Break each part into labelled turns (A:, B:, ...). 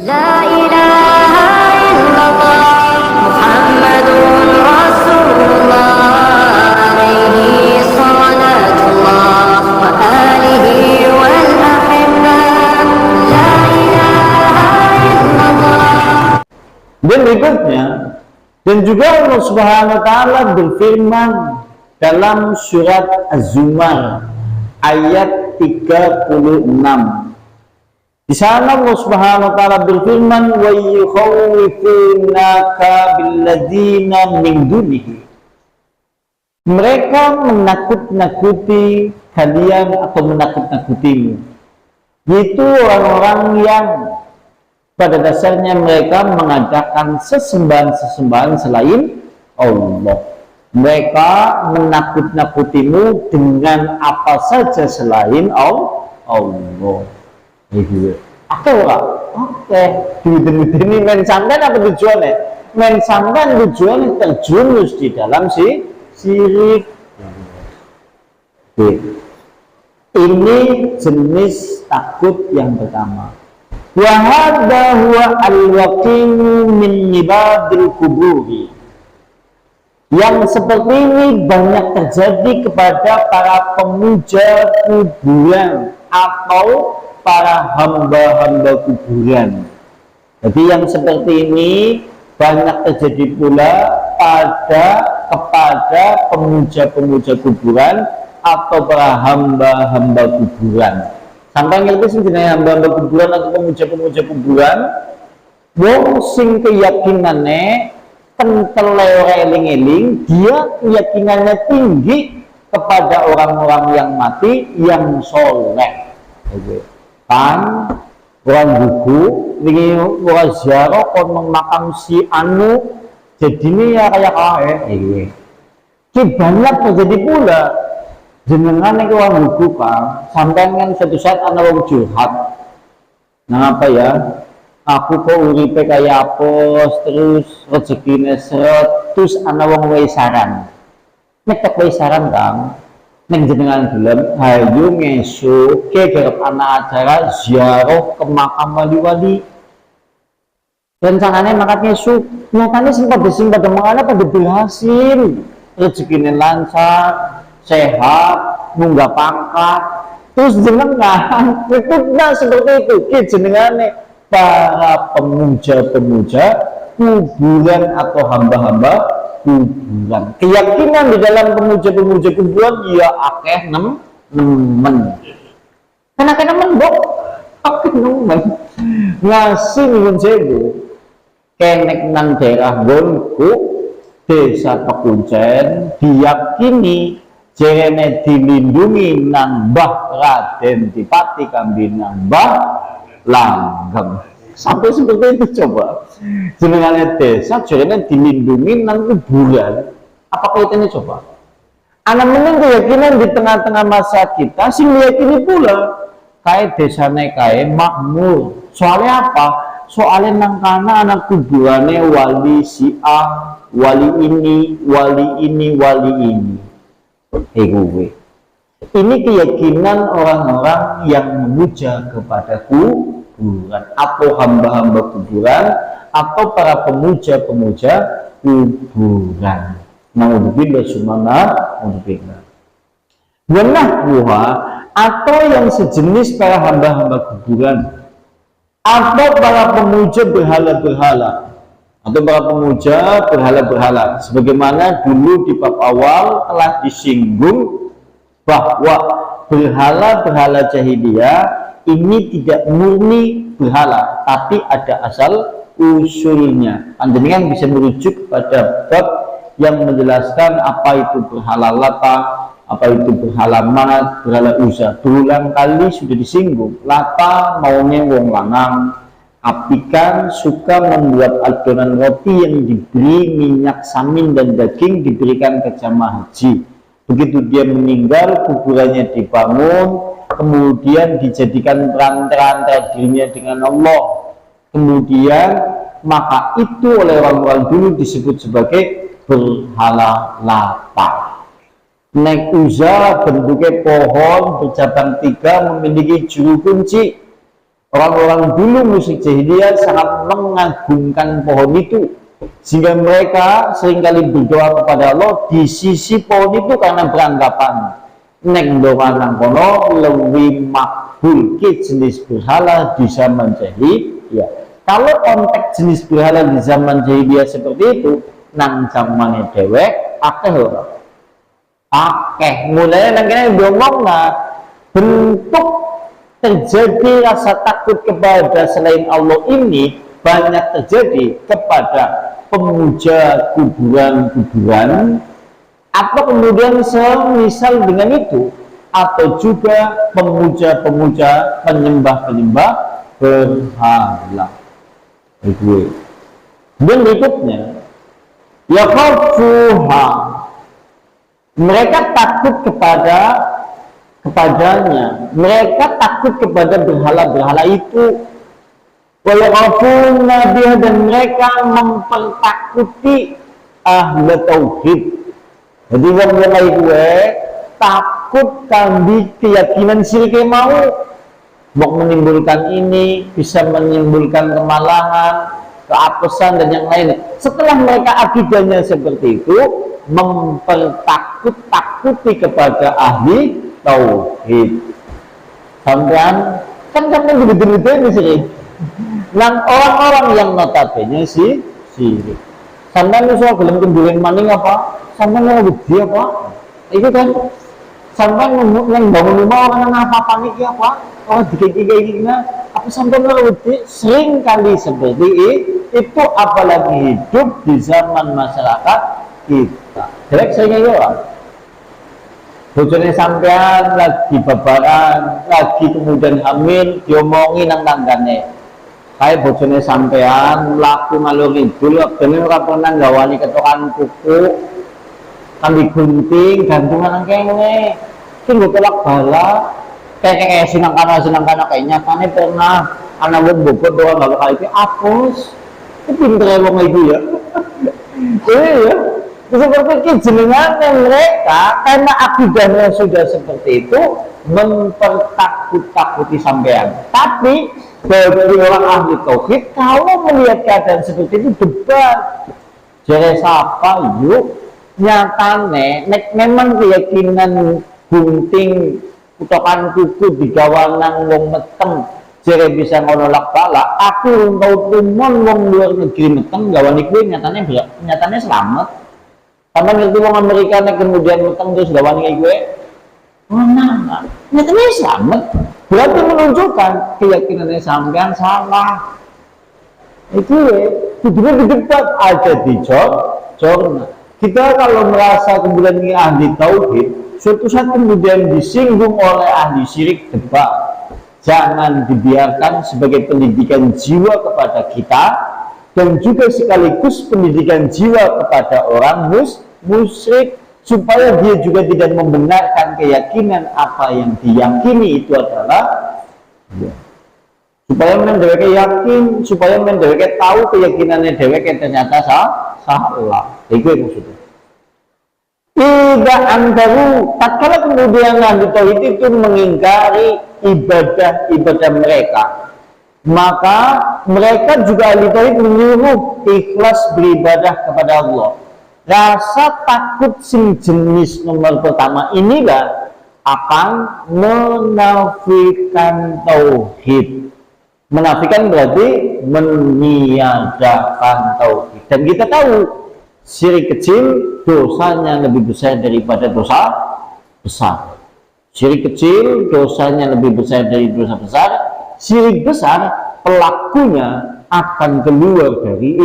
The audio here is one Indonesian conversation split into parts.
A: La ilaha illallah Muhammadun Rasulullah alaihi salatullah wa alihi wal ahibbah. La ilaha illallah.
B: Dan berikutnya, dan juga Allah Subhanahu wa taala berfirman dalam surat Az-Zumar ayat 36. Di sana Allah Subhanahu wa taala berfirman, wa yukhawifunaka billadzina min dunihi. Mereka menakut-nakuti kalian atau menakut-nakutimu, yaitu orang-orang yang pada dasarnya mereka mengadakan sesembahan-sesembahan selain Allah. Mereka menakut-nakutimu dengan apa saja selain Allah. Oke orang, oke. Ini main sampean apa tujuannya? Main sampean tujuannya terjerumus di dalam syirik. Ini jenis takut yang pertama. Wa hadza huwa al-waqi'u min ibadil kuburi. Yang seperti ini banyak terjadi kepada para pemuja kuburan atau para hamba-hamba kuburan. Jadi yang seperti ini banyak terjadi pula kepada pemuja-pemuja kuburan atau para hamba-hamba kuburan. Sampai ngerti sih jenenge hamba-hamba kuburan atau pemuja-pemuja kuburan, wong sing keyakinannya kental eling-eling, dia keyakinannya tinggi kepada orang-orang yang mati yang soleh. Kan orang buku ini orang ziarah kon makam si anu jadi ini ya kayak banyak terjadi pula jenengan itu orang buku kan sampai kan suatu saat anak orang curhat nah apa ya aku kok uripe kayak apos terus rezekinya seret terus anak orang waisaran nek waisaran kan neng jenengan gelem hayu ngesuk ke garap anak acara ziarah ke makam wali-wali rencananya makat ngesuk nyatanya sempat mengalami pada berhasil rezekinya lancar sehat munggah pangkat terus jenengan ikutnya seperti itu ke jenengan para pemuja-pemuja kuburan atau hamba-hamba kuburan. Keyakinan di dalam pemuja-pemuja kuburan ya akeh nemen. Kan akeh nemen bok, akeh nemen. Ngasih nyuwun sewu. Kenek nang daerah gonku desa Pekuncen diyakini jerene dilindungi nang Mbah Raden Dipati Kambinang Mbah Langgeng. Sampai seperti itu coba jenengannya desa jenengan dilindungi nang kuburan apakah itu ini coba anak meneng keyakinan di tengah-tengah masa kita sih meyakini pula kayak desanya kayak makmur soalnya apa soalnya nang kana anak kuburannya wali si A wali ini ini keyakinan orang-orang yang memuja kepada kuburan atau hamba-hamba kuburan atau para pemuja-pemuja kuburan. Naudzubillah summa naudzubillah. Wanahwa atau yang sejenis para hamba-hamba kuburan atau para pemuja berhala-berhala atau para pemuja berhala-berhala sebagaimana dulu di bab awal telah disinggung bahwa berhala-berhala jahiliyah ini tidak murni berhala, tapi ada asal usulnya. Panjenengan bisa merujuk kepada bab yang menjelaskan apa itu berhala Lata, apa itu berhala Manat, berhala Uzza. Berulang kali sudah disinggung. Lata maunya wong lanang, apikan suka membuat adonan roti yang diberi minyak samin dan daging diberikan ke jamaah haji. Begitu dia meninggal, kuburannya dibangun, kemudian dijadikan perantara dirinya dengan Allah. Kemudian maka itu oleh orang-orang dulu disebut sebagai berhala Lata. Nek Uzza bentuknya pohon bercabang 3 memiliki juru kunci. Orang-orang dulu musyrik jahiliyah sangat mengagungkan pohon itu, sehingga mereka seringkali berdoa kepada Allah di sisi pohon itu karena beranggapan nek doa nang kono lebih makbul ke jenis berhala di zaman jahiliyah. Kalau konteks jenis berhala di zaman jahiliyah seperti itu, nang zamane dewek akeh ora. Akeh mulai nang kene ngomong bentuk terjadi rasa takut kepada selain Allah ini banyak terjadi kepada pemuja kuburan-kuburan, atau kemudian semisal dengan itu, atau juga pemuja-pemuja penyembah-penyembah berhala. Itu. Dan berikutnya, yakhafuha, mereka takut kepadanya, mereka takut kepada berhala-berhala itu. Wayakhafuna biha, dan mereka mempertakuti ahli tauhid. Jadi wong-wong gue takut kambi keyakinan syirik mau menimbulkan ini, bisa menimbulkan kemalahan, keapesan dan yang lain. Setelah mereka akidahnya seperti itu, mempertakut-takuti kepada ahli tauhid. Sampean kan sampean begitu-begitu ini sih. Dan orang-orang yang notabene syirik. Sampean iso gelem kendulin maning apa? Sampean ora wedi apa? Itu kan sampean yang bangun rumah orang apa panik ya apa? Oh dikiki-kikina apa sampean ora wedi? Sering kali seperti itu, apalagi hidup di zaman masyarakat kita. Jelek saya orang. Bojone sampean lagi babaran, lagi kemudian hamil, diomongi nang tanggane. Kayak bojone sampean laku ngalur ngidul, dene ora pernah gawani ketokan kuku, kambi gunting, gantungan nang kene. Ki nggo tolak bala, kayak sinang kana kayak nyatane pernah ana wong Bogor doang gak kali itu apus. Itu pinter wong iku ya. Iya. Seperti itu jenengan mereka karena akidahnya sudah seperti itu mempertakut-takuti sampean. Tapi bagi orang ahli tauhid, kalau melihat keadaan seperti itu debat. Jare siapa yuk nyatane nek memang keyakinan gunting kutokan kuku di gawangan wong meteng jare bisa ngonolak bala. Aku tau tumon wong luar negeri meteng gawani kuwi nyatane selamat. Karena ngerti wong Amerika nek kemudian meteng terus gawani kayak gue, mana? Nyatanya selamat. Berarti menunjukkan keyakinannya sampean salah. Itu ya, kudunya di depan aja dijor. Kita kalau merasa kemudian ini ahli tauhid, suatu saat kemudian disinggung oleh ahli syirik, debat. Jangan dibiarkan sebagai pendidikan jiwa kepada kita, dan juga sekaligus pendidikan jiwa kepada orang musyrik, supaya dia juga tidak membenarkan keyakinan apa yang diyakini itu adalah ya. Supaya mendeweke yakin, supaya mendeweke tahu keyakinannya deweke ternyata salah. Itu maksudnya. Tidak antaru, tak kala kemudian ahli tauhid itu mengingkari ibadah mereka, maka mereka juga ahli tauhid menyuruh ikhlas beribadah kepada Allah. Rasa takut sing jenis nomor pertama inilah akan menafikan tauhid. Menafikan berarti meniadakan tauhid. Dan kita tahu syirik kecil dosanya lebih besar daripada dosa besar. Syirik kecil dosanya lebih besar dari dosa besar. Syirik besar pelakunya akan keluar dari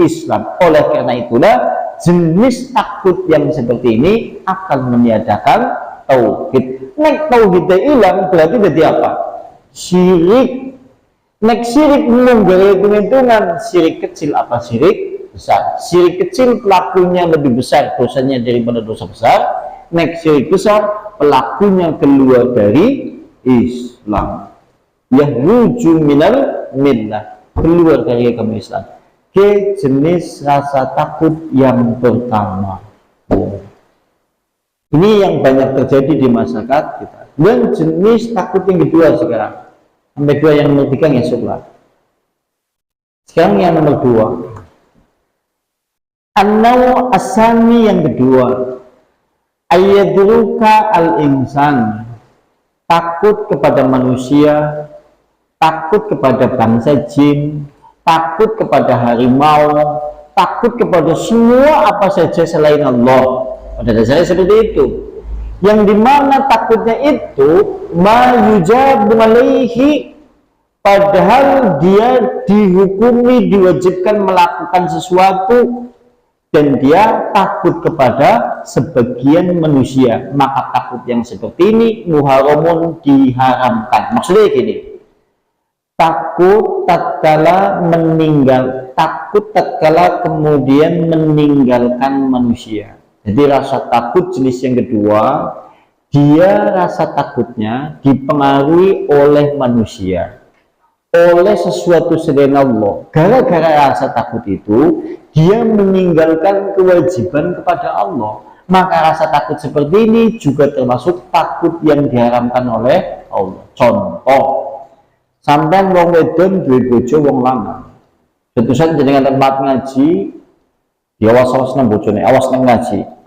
B: Islam. Oleh karena itulah jenis takut yang seperti ini akan meniadakan tauhid. Nek tauhidnya hilang berarti jadi apa? Syirik. Nek syirik menggaya hitung-hitungan, syirik kecil apa syirik besar? Syirik kecil pelakunya lebih besar dosanya daripada dosa besar. Nek syirik besar pelakunya keluar dari Islam. Yahruju minal millah, keluar dari agama Islam. Ke jenis rasa takut yang pertama. Ini yang banyak terjadi di masyarakat kita. Dan jenis takut yang kedua sekarang, Sampai 2, yang nomor 3 ngesuklah. Sekarang yang nomor 2. An-naw asani, yang kedua, ayyadruka al-insan, takut kepada manusia, takut kepada bangsa jin, takut kepada harimau, takut kepada semua apa saja selain Allah. Pada dasarnya seperti itu. Yang dimana takutnya itu mayujab alaihi, padahal dia dihukumi, diwajibkan melakukan sesuatu, dan dia takut kepada sebagian manusia, maka takut yang seperti ini muharamun, diharamkan. Maksudnya gini, takut tatkala meninggal, takut tatkala kemudian meninggalkan manusia. Jadi rasa takut jenis yang kedua, dia rasa takutnya dipengaruhi oleh manusia, oleh sesuatu selain Allah. Gara-gara rasa takut itu, dia meninggalkan kewajiban kepada Allah. Maka rasa takut seperti ini juga termasuk takut yang diharamkan oleh Allah. Contoh, sampean wong wedon duwe bojo wong lanang. Tetusan jenengan tempat ngaji, diawas-awas nang bojone, awas nang ngaji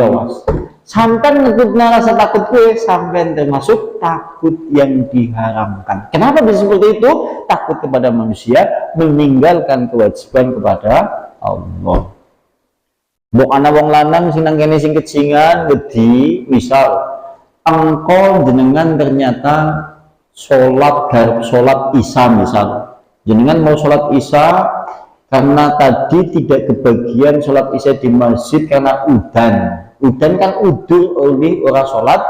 B: awas. Sampean ngikutna rasa takut gue, sampean termasuk takut yang diharamkan. Kenapa bisa seperti itu? Takut kepada manusia, meninggalkan kewajiban kepada Allah. Mbok ana wong lanang sing nang kene sing kecingan wedi, misal engkau jenengan ternyata sholat isya, misal jenengan mau sholat isya karena tadi tidak kebagian sholat isya di masjid karena udan kan udur oleh orang sholat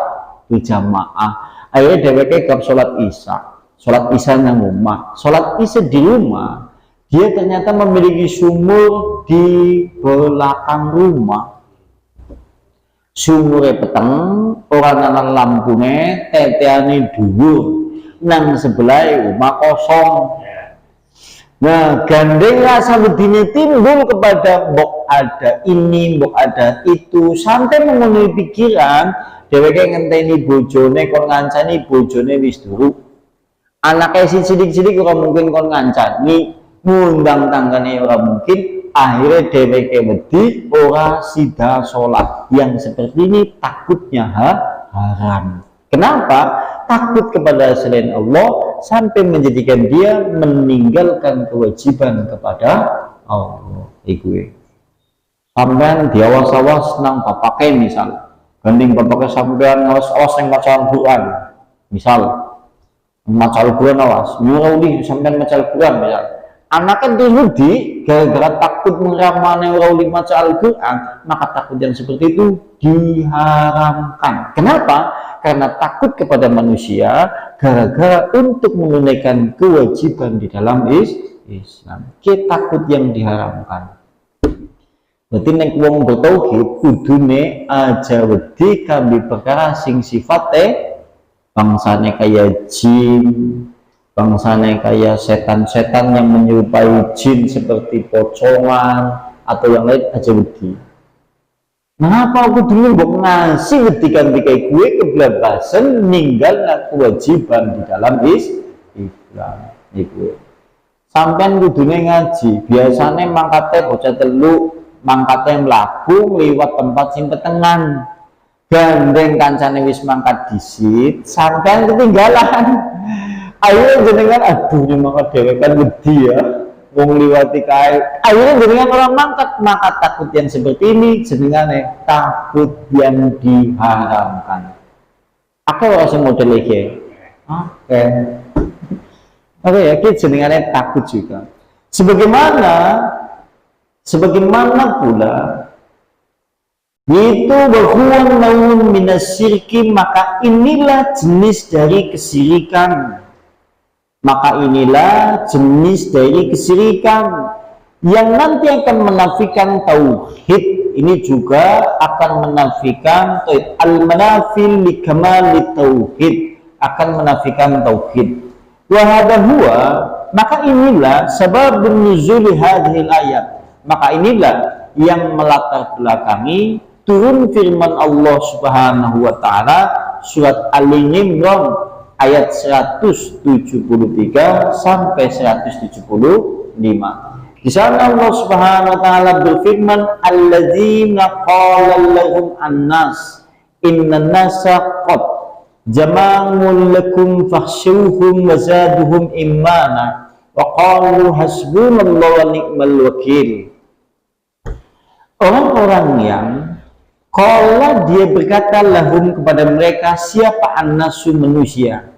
B: berjamaah. Akhirnya dheweke gak sholat isya nang rumah. Sholat isya di rumah, dia ternyata memiliki sumur di belakang rumah. Sumure peteng, orang nang lampune, teteane dhuwur, nang sebelah rumah kosong. Nah, gandeng rasa bedine timbul kepada mbok ada ini, mbok ada itu, sampai memenuhi pikiran dheweke ngenteni bojone kon ngancani bojone wis turu. Anake sidik-sidik ora mungkin kon ngancani, ngundang tanggane ora mungkin. Akhirnya dheweke wedi ora sida sholat. Yang seperti ini takutnya haram. Kenapa? Takut kepada selain Allah sampai menjadikan dia meninggalkan kewajiban kepada Allah. Iku sampean diawas-awas nang bapake, misal gandeng bapake sampean awas-awas nang maca Al-Qur'an, misal maca Al-Qur'an, awas nyuruh sampean maca Al-Qur'an, misal anaknya terudi gara-gara takut meramane ora maca Al-Qur'an, maka takut yang seperti itu diharamkan. Kenapa? Karena takut kepada manusia gara-gara untuk menunaikan kewajiban di dalam Islam. Kita takut yang diharamkan. Berarti nek wong bertauhid kudune aja wedi kambi perkara sing sifate bangsane kaya jin, bangsane kaya setan-setan yang menyerupai jin seperti pocongan atau yang lain, aja wedi. Kenapa aku dulu mbok ngasih ketika gue kebelabasan ninggal kewajiban di dalam Islam. Iku sampean kudune ngaji, biasanya mangkate bocah telu, mangkate mlaku liwat tempat sing petengan. Gandeng kancane wis mangkat disit, sampean ketinggalan. Ayo jenengan aduh mangkat dhewe kan wedi ya. Wong liwati kae, akhirnya jenengan orang mangkat, maka takut yang seperti ini jenengan takut yang diharamkan. Aku rasa model iki. Oke ya, kita jenengan takut juga. Sebagaimana pula itu bahwa naun minas syirki, maka inilah jenis dari kesyirikan. Maka inilah jenis dari kesyirikan yang nanti akan menafikan tauhid. Ini juga akan menafikan tauhid. Al-manafil li kamal tauhid, akan menafikan tauhid. Wa hadha huwa, maka inilah sebab nuzul hadhil ayat. Maka inilah yang melatar belakangi turun firman Allah Subhanahu wa taala surat Al-Imran ayat 173 sampai 175. Di sana Allah Subhanahu wa taala berfirman, alladzina qala lahum annas innan nasa qad jama'u lakum fakhshawhum wa zaduhum imana wa qalu hasbunallahu wa ni'mal wakil. Orang-orang yang qala, dia berkata lahum, kepada mereka, siapa annasu, manusia.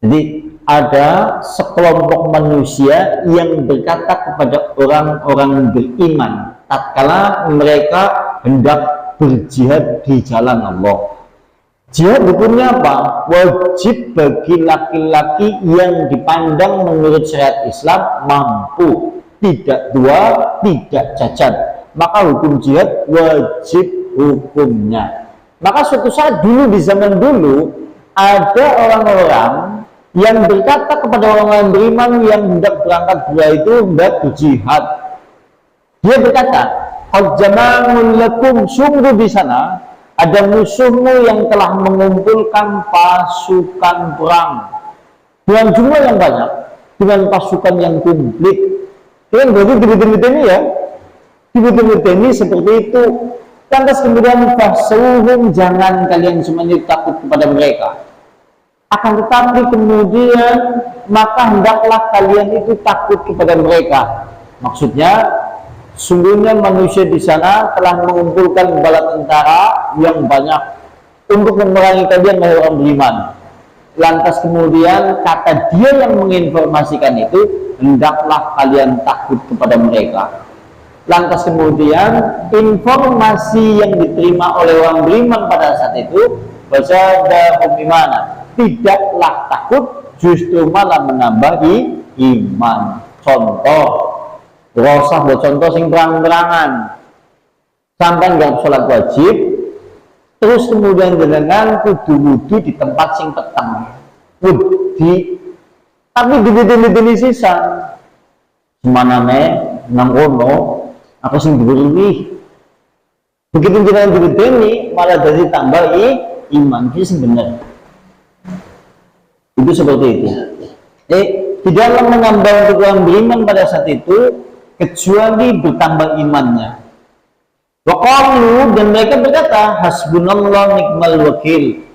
B: Jadi ada sekelompok manusia yang berkata kepada orang-orang beriman tatkala mereka hendak berjihad di jalan Allah. Jihad hukumnya apa? Wajib bagi laki-laki yang dipandang menurut syariat Islam mampu, tidak tua, tidak cacat, maka hukum jihad wajib hukumnya. Maka suatu saat dulu, di zaman dulu, ada orang-orang yang berkata kepada orang-orang beriman yang hendak berangkat itu hendak berjihad. Dia berkata, qad jama'u lakum, sungguh di sana ada musuhmu yang telah mengumpulkan pasukan perang dengan jumlah yang banyak, dengan pasukan yang komplit. Kan berarti tiba-tiba ini ya, tiba-tiba ini seperti itu. Lantas kemudian fahsuhum, jangan kalian semuanya takut kepada mereka. Akan tetapi kemudian maka hendaklah kalian itu takut kepada mereka. Maksudnya, sungguhnya manusia di sana telah mengumpulkan bala tentara yang banyak untuk memerangi kalian, wahai orang beriman. Lantas kemudian kata dia yang menginformasikan itu, hendaklah kalian takut kepada mereka. Lantas kemudian informasi yang diterima oleh orang beriman pada saat itu, wazadahum imana, tidaklah takut, justru malah menambah iman. Contoh, rosah buat contoh sing terang-terangan, sampai nggak sholat wajib, terus kemudian dengan kudu-kudu di tempat sing peteng, wudi, tapi di sisa, semana nangkono, apa sing diberi, begitu kita diberi malah dari tambah iman, itu sing benar. Itu seperti itu. Di dalam menambah orang beriman pada saat itu, kecuali bertambah imannya. Wa qalu, dan mereka berkata, hasbunallah nikmal wakil,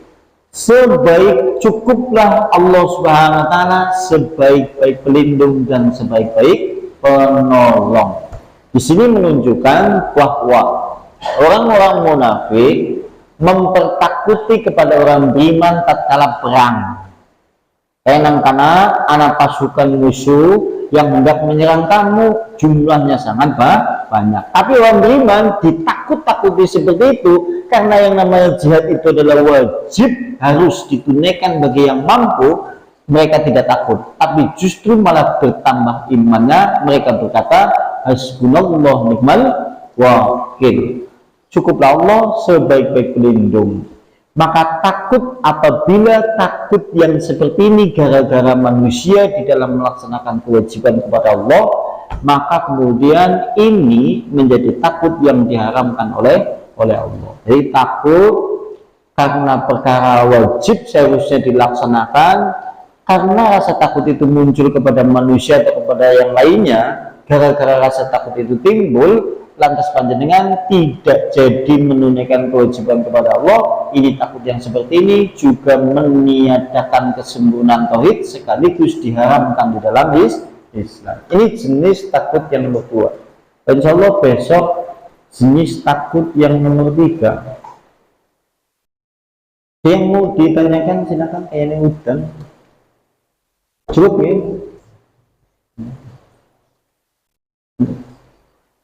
B: cukuplah Allah Subhanahu wa taala sebaik-baik pelindung dan sebaik-baik penolong. Di sini menunjukkan bahwa orang-orang munafik mempertakuti kepada orang beriman tatkala perang. Karena anak pasukan musuh yang hendak menyerang kamu jumlahnya sangat banyak. Tapi orang beriman ditakut-takuti seperti itu karena yang namanya jihad itu adalah wajib, harus ditunaikan bagi yang mampu. Mereka tidak takut, tapi justru malah bertambah imannya. Mereka berkata, hasbunallah nikmal wakil, cukuplah Allah sebaik-baik pelindung. Maka takut, apabila takut yang seperti ini gara-gara manusia di dalam melaksanakan kewajiban kepada Allah, maka kemudian ini menjadi takut yang diharamkan oleh Allah. Jadi takut karena perkara wajib seharusnya dilaksanakan, karena rasa takut itu muncul kepada manusia atau kepada yang lainnya, gara-gara rasa takut itu timbul, lantas panjenengan tidak jadi menunaikan kewajiban kepada Allah. Ini takut yang seperti ini juga meniadakan kesempurnaan tauhid, sekaligus diharamkan di dalam Islam. Ini jenis takut yang nomor 2. Insya Allah besok jenis takut yang nomor 3. Yang mau ditanyakan silakan. Ini udan cukup ya.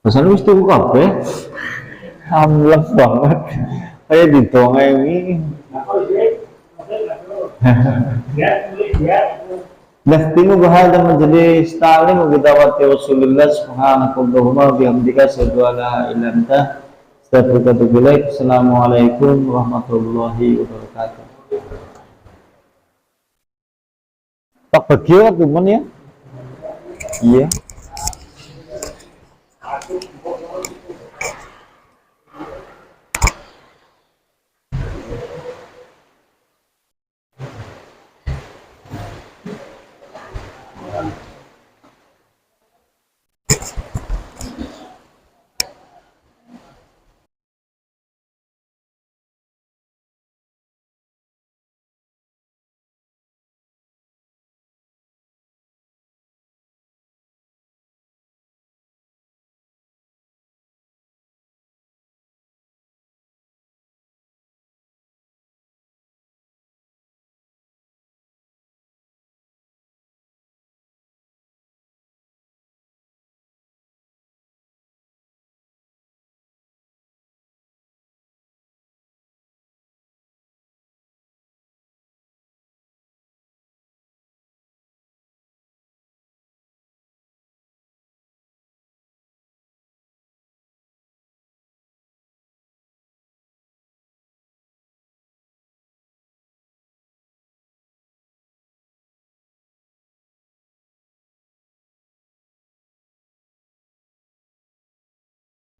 B: Pesan wis tuku kabeh. Alhamdulillah banget. Kayak didongengi. Naftimu bahada majelis ta'lim wa bidawati Rasulullah subhanakallahumma bihamdika asyhadu an la ilaha illa anta astaghfiruka wa atubu ilaik. Assalamualaikum warahmatullahi wabarakatuh. Tak bagi teman ya. Iya.